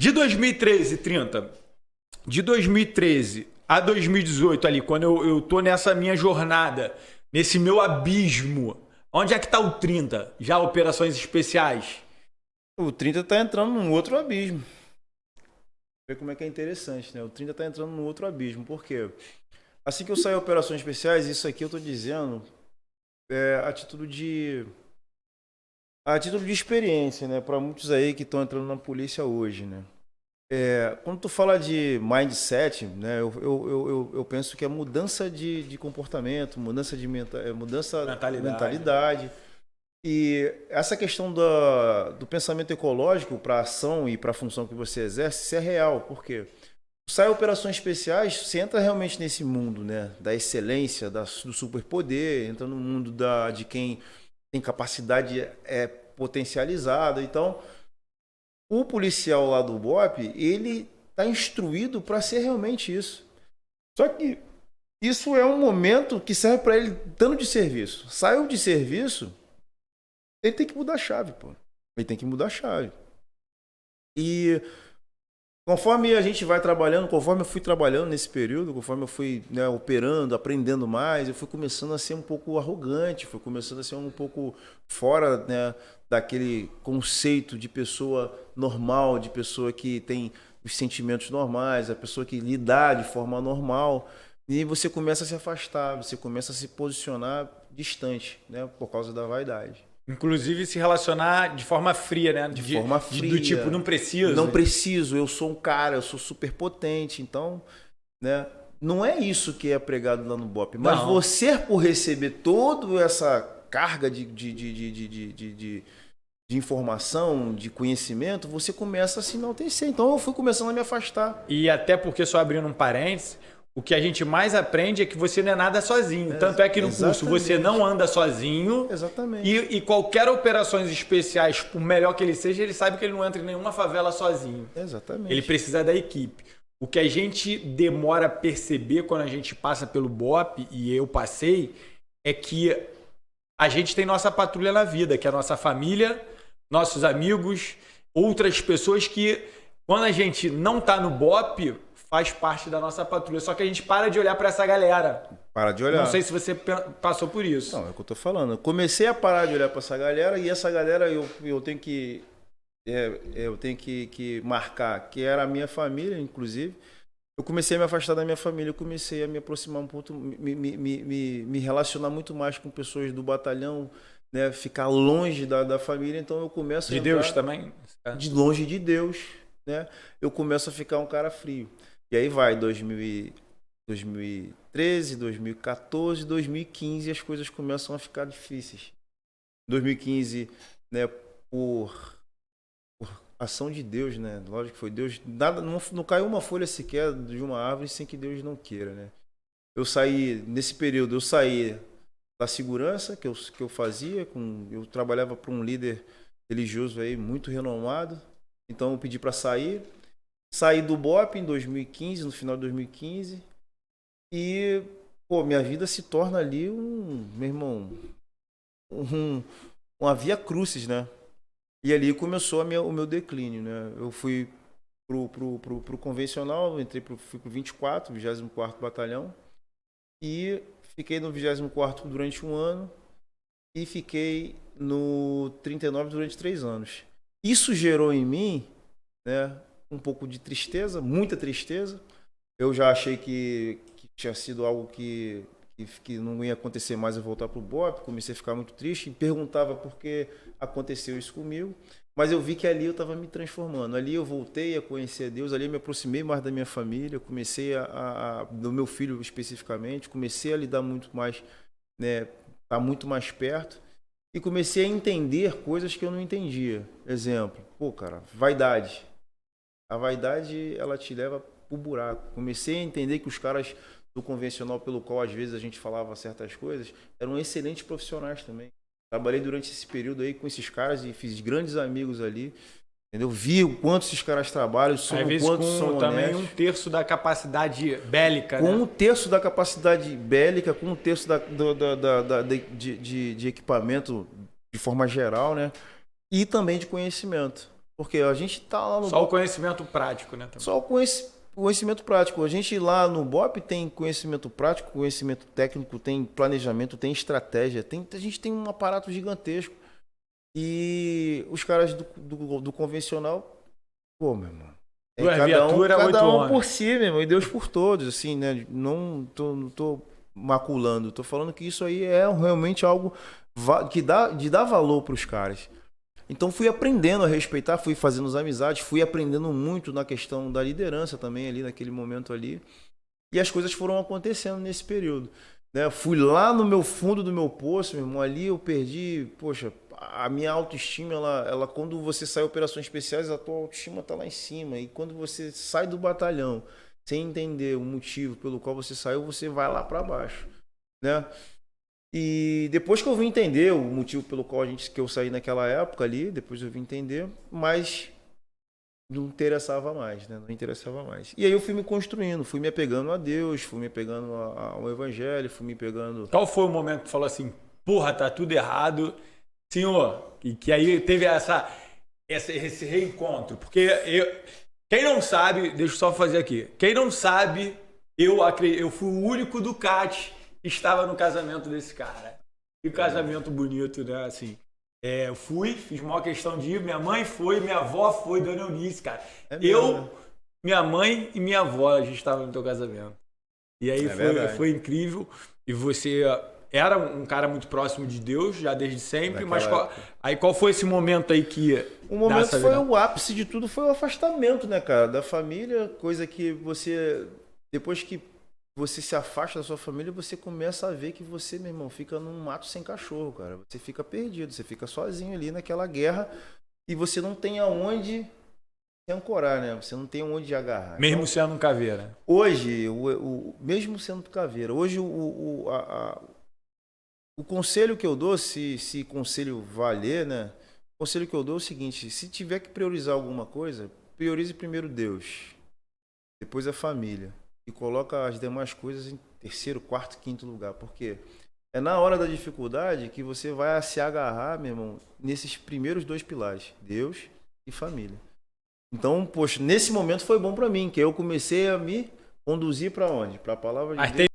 De 2013, 30, de 2013 a 2018 ali, quando eu tô nessa minha jornada, nesse meu abismo, onde é que tá o 30? Já operações especiais? O 30 tá entrando num outro abismo. Ver como é que é interessante, né? O 30 tá entrando num outro abismo. Por quê? Assim que eu saí operações especiais, isso aqui eu tô dizendo a título de experiência, né? Para muitos aí que estão entrando na polícia hoje, né? Quando tu fala de mindset, né? Eu penso que é mudança de comportamento, mudança de mentalidade. E essa questão do pensamento ecológico para a ação e para a função que você exerce, isso é real. Por quê? Sai operações especiais, você entra realmente nesse mundo, né? Da excelência, do superpoder, entra no mundo de quem tem capacidade potencializada. Então, o policial lá do BOP, ele está instruído para ser realmente isso. Só que isso é um momento que serve para ele estando de serviço. Saiu de serviço, ele tem que mudar a chave, pô. Ele tem que mudar a chave. E conforme a gente vai trabalhando, conforme eu fui trabalhando nesse período, conforme eu fui, né, operando, aprendendo mais, eu fui começando a ser um pouco arrogante, fui começando a ser um pouco fora, né, daquele conceito de pessoa normal, de pessoa que tem os sentimentos normais, a pessoa que lida de forma normal. E você começa a se afastar, você começa a se posicionar distante, né, por causa da vaidade. Inclusive se relacionar de forma fria, né? De forma fria. Do tipo, não preciso. Não preciso, eu sou um cara, eu sou super potente. Então, né? Não é isso que é pregado lá no BOP. Mas Não. você, por receber toda essa carga de informação, de conhecimento, você começa a se enaltecer. Então, eu fui começando a me afastar. E até porque, só abrindo um parênteses, o que a gente mais aprende é que você não é nada sozinho. Tanto é que no curso você não anda sozinho. Exatamente. E qualquer operações especiais, por melhor que ele seja, ele sabe que ele não entra em nenhuma favela sozinho. Exatamente. Ele precisa da equipe. O que a gente demora a perceber quando a gente passa pelo BOP, e eu passei, é que a gente tem nossa patrulha na vida, que é a nossa família, nossos amigos, outras pessoas que, quando a gente não tá no BOP, faz parte da nossa patrulha. Só que a gente para de olhar para essa galera. Para de olhar. Não sei se você passou por isso. Não, é o que eu tô falando. Eu comecei a parar de olhar para essa galera e essa galera eu tenho que marcar que era a minha família, inclusive. Eu comecei a me afastar da minha família, eu comecei a me aproximar um pouco, me relacionar muito mais com pessoas do batalhão, né? Ficar longe da família. Então eu começo de Deus também? De longe de Deus, né? Eu começo a ficar um cara frio. E aí vai 2013, 2014, 2015 as coisas começam a ficar difíceis. 2015, né, por ação de Deus, né? Lógico que foi Deus. Nada, não caiu uma folha sequer de uma árvore sem que Deus não queira, né? Nesse período, eu saí da segurança que eu fazia, eu trabalhava para um líder religioso aí muito renomado. Então eu pedi para sair. Saí do BOP em 2015, no final de 2015. E, pô, minha vida se torna ali meu irmão, uma via crucis, né? E ali começou o meu declínio, né? Eu fui pro convencional, fui pro 24, 24º Batalhão. E fiquei no 24º durante um ano. E fiquei no 39 durante 3 anos. Isso gerou em mim, né, um pouco de tristeza, muita tristeza. Eu já achei que tinha sido algo que não ia acontecer mais eu voltar pro BOP. Comecei a ficar muito triste, perguntava por que aconteceu isso comigo. Mas eu vi que ali eu estava me transformando. Ali eu voltei a conhecer a Deus, ali eu me aproximei mais da minha família, comecei do meu filho especificamente, comecei a lidar muito mais, né, estar muito mais perto. E comecei a entender coisas que eu não entendia. Exemplo, pô, cara, vaidade. A vaidade, ela te leva pro buraco. Comecei a entender que os caras do convencional, pelo qual às vezes a gente falava certas coisas, eram excelentes profissionais também. Trabalhei durante esse período aí com esses caras e fiz grandes amigos ali. Entendeu? Vi o quanto esses caras trabalham, o quanto são também honestos. 1/3 da capacidade bélica, Com né? 1/3 da capacidade bélica, com 1/3 de equipamento de forma geral, né? E também de conhecimento. Porque a gente tá lá no Só o conhecimento prático, né? Também. Só o conhecimento prático. A gente lá no BOP tem conhecimento prático, conhecimento técnico, tem planejamento, tem estratégia, a gente tem um aparato gigantesco. E os caras do convencional, pô, meu irmão. Cada um por si, meu irmão, e Deus por todos, assim, né? Não tô maculando, tô falando que isso aí é realmente algo de dar valor para os caras. Então fui aprendendo a respeitar, fui fazendo as amizades, fui aprendendo muito na questão da liderança também ali, naquele momento ali. E as coisas foram acontecendo nesse período. Né? Fui lá no meu fundo do meu poço, meu irmão, ali eu perdi, poxa, a minha autoestima, ela quando você sai em operações especiais, a tua autoestima tá lá em cima. E quando você sai do batalhão, sem entender o motivo pelo qual você saiu, você vai lá para baixo, né? E depois que eu vim entender o motivo pelo qual que eu saí naquela época ali, depois eu vim entender, mas não interessava mais, né? Não interessava mais. E aí eu fui me construindo, fui me apegando a Deus, fui me apegando ao Evangelho, fui me pegando... Qual foi o momento que tu falou assim, porra, tá tudo errado, Senhor? E que aí teve esse reencontro. Porque quem não sabe, deixa eu só fazer aqui, quem não sabe, eu fui o único do CAT estava no casamento desse cara. Que casamento bonito, né? Assim, eu fui, fiz maior questão de ir, minha mãe foi, minha avó foi, Dona Eunice, cara. Minha mãe e minha avó, a gente estava no teu casamento. E aí foi incrível. E você era um cara muito próximo de Deus, já desde sempre, mas qual foi esse momento aí que... O momento foi o ápice de tudo, foi o afastamento, né, cara? Da família, coisa que você... Depois que você se afasta da sua família, você começa a ver que você, meu irmão, fica num mato sem cachorro, cara. Você fica perdido, você fica sozinho ali naquela guerra e você não tem aonde se ancorar, né? Você não tem aonde agarrar. Mesmo então, sendo um caveira. Hoje, mesmo sendo caveira, hoje o conselho que eu dou, se conselho valer, né? O conselho que eu dou é o seguinte, se tiver que priorizar alguma coisa, priorize primeiro Deus, depois a família. E coloca as demais coisas em terceiro, quarto, quinto lugar. Porque é na hora da dificuldade que você vai se agarrar, meu irmão, nesses primeiros dois pilares, Deus e família. Então, poxa, nesse momento foi bom para mim, que eu comecei a me conduzir para onde? Para a palavra de Deus.